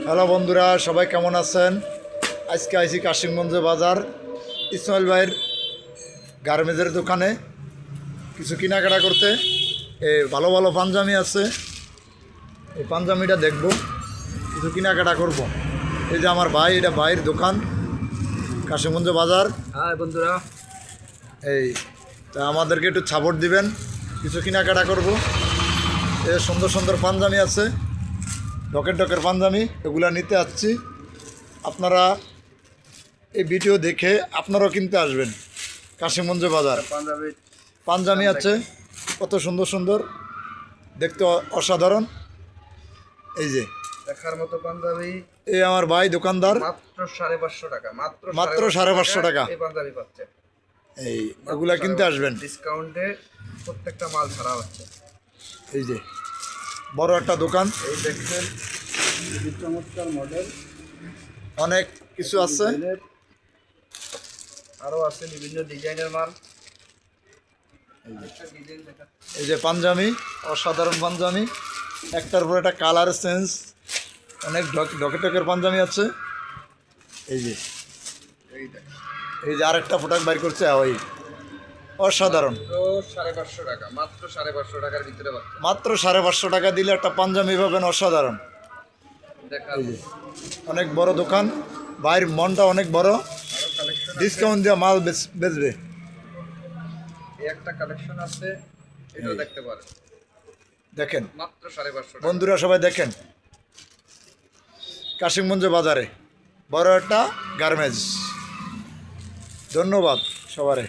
Hello বন্ধুরা, সবাই কেমন আছেন? আজকে আইসি কাশিমগঞ্জ বাজার ইসমাইল ভাইয়ের গার্মেন্টসের দোকানে কিছু কেনাকাটা করতে। ভালো ভালো পাঞ্জাবি আছে, এই পাঞ্জাবিটা দেখব, কিছু কেনাকাটা করব। এই যে আমার ভাই, এটা ভাইয়ের দোকান কাশিমগঞ্জ বাজার। হ্যাঁ বন্ধুরা, এই তা আমাদেরকে একটু সাপোর্ট দিবেন, কিছু কেনাকাটা করব। এই সুন্দর সুন্দর পাঞ্জাবি আছে, ডকের পাঞ্জাবি, এগুলা নিতে আসছি। আপনারা এই ভিডিও দেখে আপনারাও কিনতে আসবেন কাশিমগঞ্জ বাজার। পাঞ্জাবি আছে কত সুন্দর সুন্দর, দেখতে অসাধারণ। এই যে দেখার মতো পাঞ্জাবি। এই আমার ভাই দোকানদার, মাত্র 550 টাকা, মাত্র 550 টাকা এই পাঞ্জাবি পাচ্ছে। এই এগুলা কিনতে আসবেন, ডিসকাউন্টে প্রত্যেকটা মাল ছাড়া হচ্ছে। এই যে বড় একটা দোকান, এই দেখছেন চমৎকার মডেল, অনেক কিছু আছে, আরো আছে বিভিন্ন ডিজাইনের মাল। এই যে পাঞ্জাবি, অসাধারণ পাঞ্জাবি, একটার পর একটা কালার চেঞ্জ, অনেক ডকের পাঞ্জাবি আছে। এই যে এই যে আরেকটা প্রোডাক্ট বাইর করছে, ওই অসাধারণ। 550 টাকা, মাত্র 550 টাকার ভিতরে পাচ্ছে। মাত্র 550 টাকা দিলে একটা পাঞ্জাবি পাবেন, অসাধারণ। দেখা এই যে অনেক বড় দোকান, বাইরের মনটা অনেক বড়, আরো কালেকশন, ডিসকাউন্ট দিয়ে মাল বেচবে। এই একটা কালেকশন আছে, এটাও দেখতে পারেন। দেখেন মাত্র 550 টাকা। বন্ধুরা, সবাই দেখেন কাশিমগঞ্জ বাজারে বড় একটা গার্মেন্টস। ধন্যবাদ সবারে।